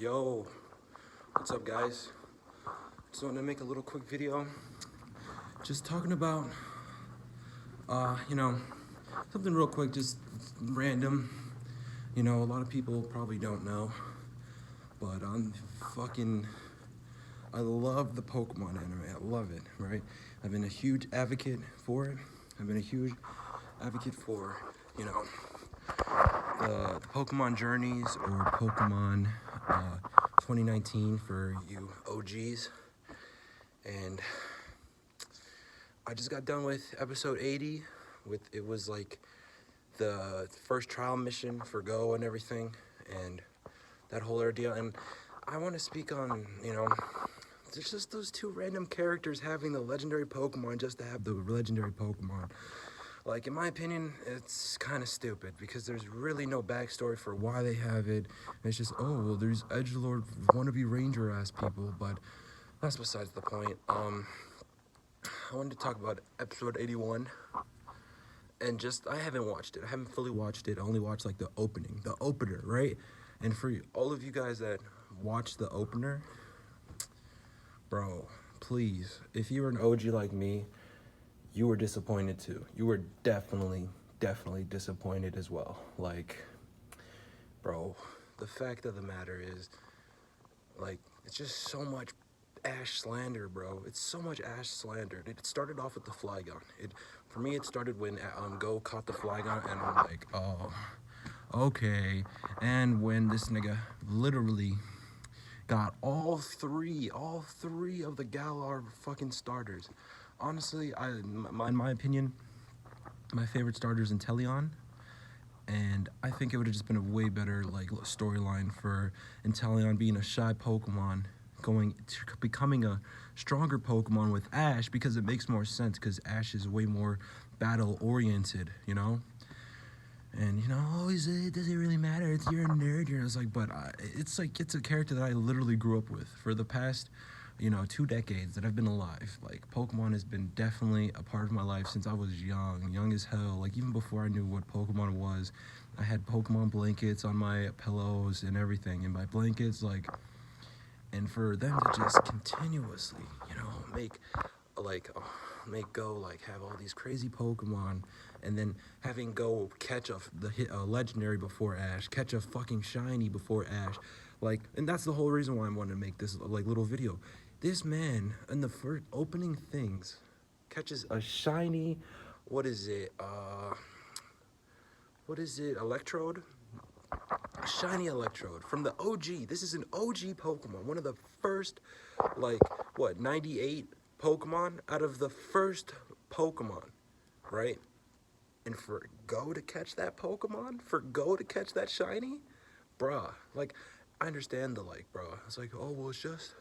Yo, what's up guys? Just wanted to make a little quick video. Just talking about, you know, something real quick, just random. You know, a lot of people probably don't know, but I love the Pokemon anime. I love it, right? I've been a huge advocate for it. I've been a huge advocate for, you know, the Pokemon Journeys or Pokemon 2019 for you OGs. And I just got done with episode 80. It was like the first trial mission for Go and everything, and that whole ordeal. And I want to speak on, you know, there's just those two random characters having the legendary Pokemon just to have the legendary Pokemon. Like, in my opinion, it's kind of stupid because there's really no backstory for why they have it. And it's just, oh, well, there's edgelord wannabe ranger ass people, but that's besides the point. I wanted to talk about episode 81, and just, I haven't watched it. I haven't fully watched it. I only watched like the opener, right? And for all of you guys that watched the opener, bro, please, if you're an OG like me, you were disappointed too. You were definitely disappointed as well. Like, bro, the fact of the matter is, like, it's just so much Ash slander, bro. It's so much Ash slander. It started off with the Flygon. For me, it started when Go caught the Flygon, and I'm like, oh, okay. And when this nigga literally got all three of the Galar fucking starters. Honestly, in my opinion, my favorite starter is Inteleon, and I think it would have just been a way better like storyline for Inteleon being a shy Pokemon, going to becoming a stronger Pokemon with Ash, because it makes more sense because Ash is way more battle oriented, you know. And you know, oh, does it really matter? You're a nerd. I was like, but it's a character that I literally grew up with for the past, you know, 2 decades that I've been alive. Like, Pokemon has been definitely a part of my life since I was young as hell. Like, even before I knew what Pokemon was, I had Pokemon blankets on my pillows and everything. And my blankets, like, and for them to just continuously, you know, make Go like have all these crazy Pokemon, and then having Go catch a legendary before Ash, catch a fucking shiny before Ash, like, and that's the whole reason why I wanted to make this like little video. This man in the first opening things catches a shiny, what is it, Electrode? A shiny Electrode from the OG. This is an OG Pokemon, one of the first, like, what, 98 Pokemon out of the first Pokemon, right? And for Go to catch that Pokemon, for Go to catch that shiny, bruh, like, I understand the, like, bro, it's like, oh, well, it's just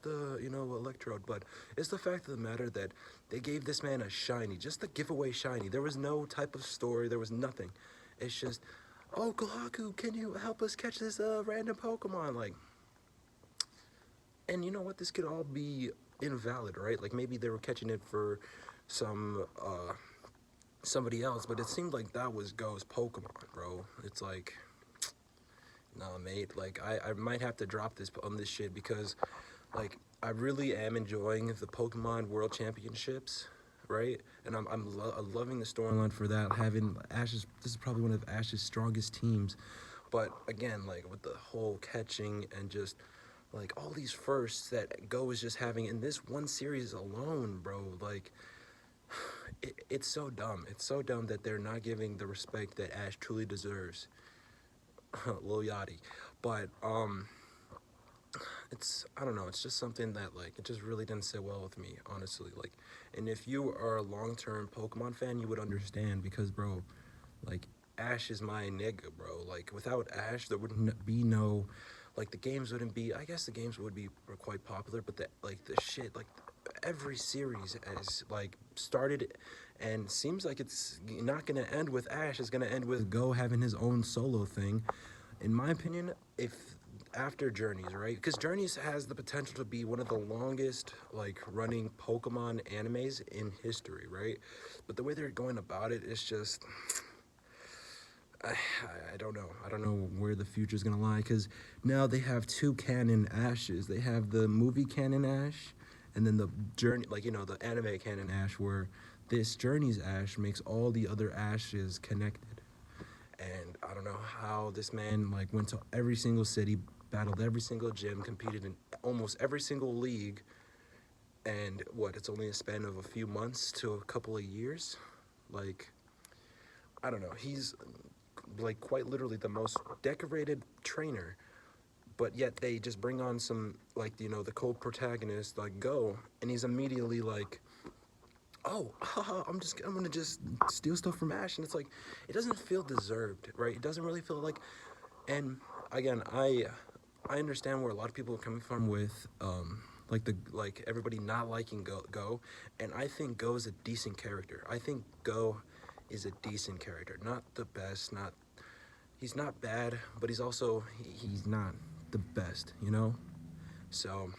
a, you know, Electrode, but it's the fact of the matter that they gave this man a shiny, just a giveaway shiny. There was no type of story, there was nothing. It's just, oh, Galaku, can you help us catch this random Pokemon? Like, and you know what? This could all be invalid, right? Like, maybe they were catching it for somebody else, but it seemed like that was Go's Pokemon, bro. It's like, nah, mate. Like, I might have to drop this on this shit because, like, I really am enjoying the Pokemon World Championships, right? And I'm loving the storyline for that. Having this is probably one of Ash's strongest teams. But again, like, with the whole catching and just, like, all these firsts that Go is just having in this one series alone, bro, like, it's so dumb. It's so dumb that they're not giving the respect that Ash truly deserves. Lil Yachty. But, I don't know, it's just something that, like, it just really didn't sit well with me, honestly. Like, and if you are a long-term Pokemon fan, you would understand because, bro, like, Ash is my nigga, bro. Like, without Ash, there wouldn't be no, like, the games wouldn't be, I guess the games would be quite popular, but the shit, like, every series has, like, started and seems like it's not gonna end with Ash, it's gonna end with Go having his own solo thing. In my opinion, if after Journeys, right? Because Journeys has the potential to be one of the longest, like, running Pokemon animes in history, right? But the way they're going about it is just, I don't know. I don't know where the future's gonna lie, because now they have two canon Ashes. They have the movie canon Ash, and then the journey, like, the anime canon Ash, where this Journey's Ash makes all the other Ashes connected. And I don't know how this man like went to every single city, battled every single gym, competed in almost every single league, and what? It's only a span of a few months to a couple of years. Like, I don't know. He's like quite literally the most decorated trainer, but yet they just bring on some like the co-protagonist like Go, and he's immediately like, oh, haha, I'm gonna just steal stuff from Ash, and it's like it doesn't feel deserved, right? It doesn't really feel like, and again, I understand where a lot of people are coming from with like everybody not liking Go, and I think Go is a decent character. I think Go is a decent character, not the best, not he's not bad, but he's also he's not the best, So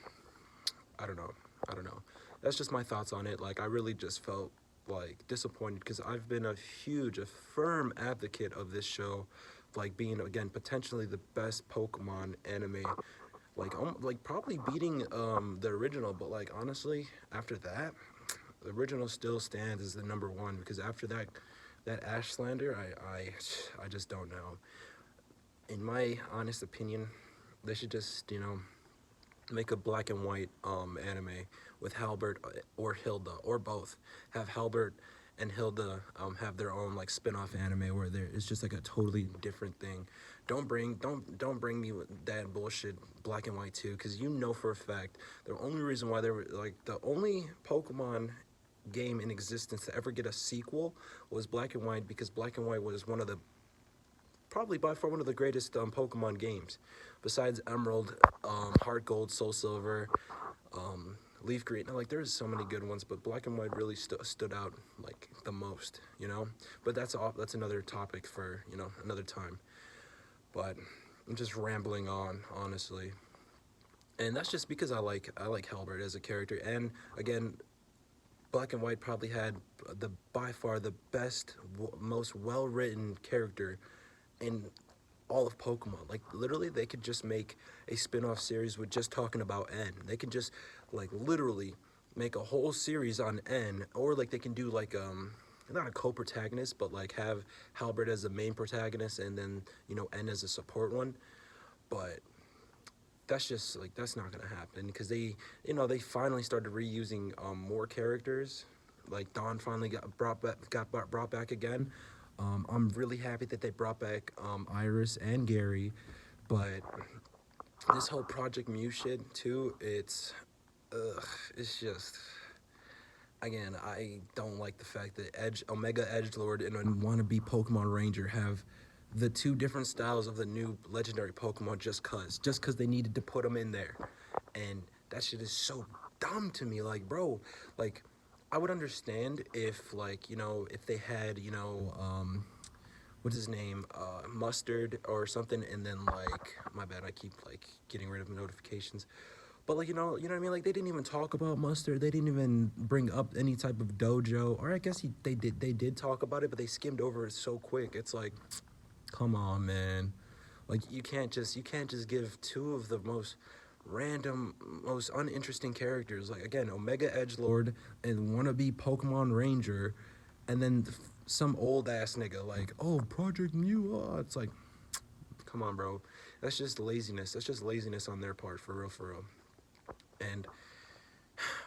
I don't know. I don't know. That's just my thoughts on it. Like, I really just felt like disappointed because I've been a firm advocate of this show, like being again potentially the best Pokemon anime, like probably beating the original. But like honestly, after that, the original still stands as the number one because after that Ash slander, I just don't know. In my honest opinion, they should just make a black and white anime with Halbert or Hilda or both. Have Halbert and Hilda have their own like spin-off anime where it's just like a totally different thing. Don't bring me with that bullshit black and white too, because for a fact the only reason why they were like the only Pokemon game in existence to ever get a sequel was Black and White, because Black and White was probably by far one of the greatest Pokemon games, besides Emerald, Heart Gold, Soul Silver, Leaf Green. Like there's so many good ones, but Black and White really stood out like the most. But that's another topic for another time. But I'm just rambling on, honestly, and that's just because I like Halbert as a character, and again, Black and White probably had by far the best, most well-written character in all of Pokemon. Like literally, they could just make a spin-off series with just talking about N. They could just like literally make a whole series on N, or like they can do like not a co-protagonist, but like have Halbert as the main protagonist and then N as a support one. But that's just like that's not gonna happen because they finally started reusing more characters. Like Dawn finally got brought back again. I'm really happy that they brought back Iris and Gary, but this whole Project Mew shit too, it's just, again, I don't like the fact that Omega Edgelord and a wannabe Pokemon Ranger have the two different styles of the new legendary Pokemon just cause they needed to put them in there, and that shit is so dumb to me. Like, bro, like I would understand if like if they had what's his name, Mustard or something, and then like my bad, I keep like getting rid of notifications. But like you know what I mean? Like they didn't even talk about Mustard. They didn't even bring up any type of dojo. Or I guess they did talk about it, but they skimmed over it so quick. It's like, come on, man. Like you can't just give two of the most random, most uninteresting characters. Like again, Omega Edgelord and wannabe Pokemon Ranger, and then some old ass nigga like, oh, Project Mew. Oh. It's like, come on, bro. That's just laziness. That's just laziness on their part, for real, for real. And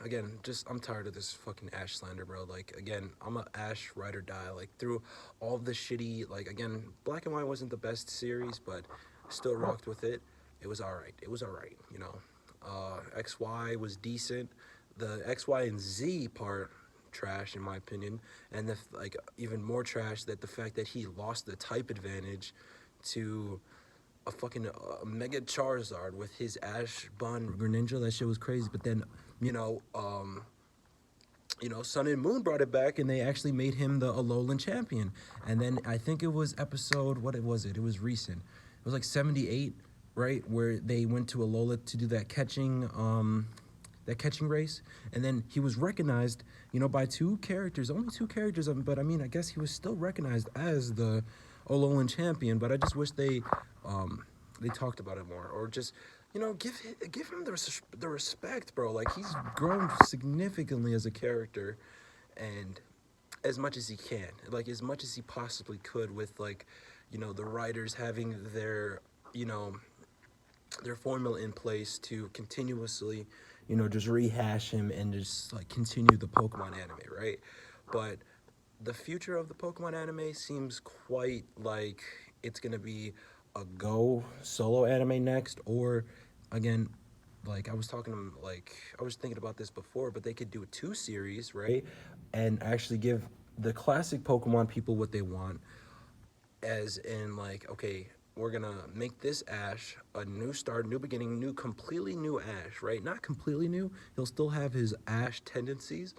again, just I'm tired of this fucking Ash slander, bro. Like again, I'm a Ash ride or die. Like through all the shitty, like again, Black and White wasn't the best series, but still rocked with it. It was alright. It was alright, XY was decent. The XY and Z part, trash in my opinion, and the like even more trash that the fact that he lost the type advantage to a fucking Mega Charizard with his Ash Bun Greninja. That shit was crazy. But then, Sun and Moon brought it back, and they actually made him the Alolan champion. And then I think it was episode, what was it? It was recent. It was like 78, right, where they went to Alola to do that catching race, and then he was recognized, by two characters, only two characters, but I mean, I guess he was still recognized as the Alolan champion, but I just wish they talked about it more, or just, you know, give him the respect, bro. Like, he's grown significantly as a character, and as much as he can, like as much as he possibly could, with, like, you know, the writers having you know, their formula in place to continuously, you know, just rehash him and just like continue the Pokemon anime, right? But the future of the Pokemon anime seems quite like it's gonna be a go solo anime next, or again, like I was thinking about this before, but they could do a two series, right? And actually give the classic Pokemon people what they want, as in, like, okay, we're gonna make this Ash a new start, new beginning, new, completely new Ash, right? Not completely new. He'll still have his Ash tendencies,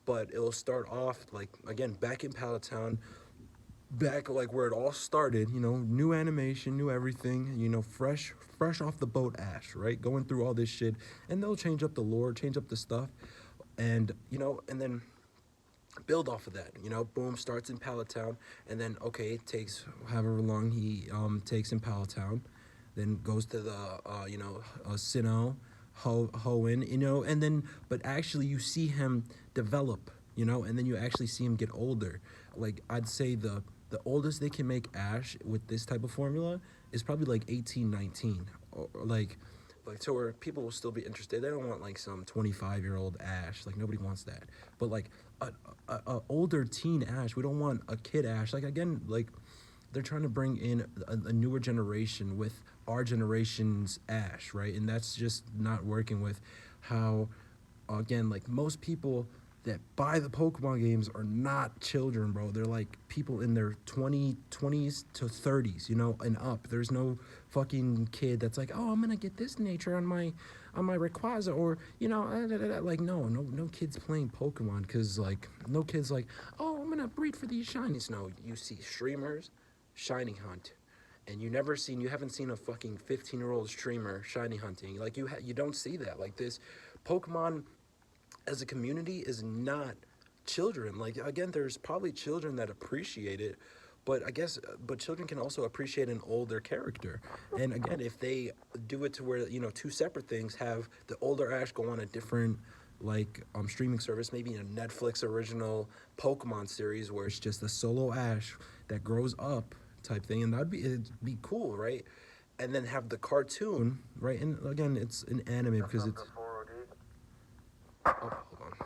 but it'll start off like, again, back in Pallet Town, back like where it all started. You know, new animation, new everything. You know, fresh off the boat Ash, right? Going through all this shit, and they'll change up the lore, change up the stuff, and you know, and then build off of that. You know, boom, starts in Pallet Town, and then, okay, it takes however long he takes in Pallet Town, then goes to the you know, Sinnoh, Hoenn, you know, and then, but actually you see him develop, you know, and then you actually see him get older. Like, I'd say the oldest they can make Ash with this type of formula is probably like 18, 19, or like so where people will still be interested. They don't want like some 25-year-old Ash. Like, nobody wants that. But like a older teen Ash. We don't want a kid Ash. Like, again, like, they're trying to bring in a newer generation with our generation's Ash, right? And that's just not working with how, again, like, most people that buy the Pokemon games are not children, bro. They're like people in their 20s to 30s, you know, and up. There's no fucking kid that's like, oh, I'm gonna get this nature on my Rayquaza, or, you know, like, no kids playing Pokemon, because, like, no kids like, oh, I'm gonna breed for these shinies. No, you see streamers shiny hunt, and you haven't seen a fucking 15-year-old streamer shiny hunting. Like, you don't see that. Like, this Pokemon as a community is not children. Like, again, there's probably children that appreciate it, but I guess, but children can also appreciate an older character. And again, if they do it to where, you know, two separate things, have the older Ash go on a different, like, streaming service, maybe a Netflix original Pokemon series where it's just a solo Ash that grows up type thing, and it'd be cool, right? And then have the cartoon, right? And again, it's an anime because it's. Oh,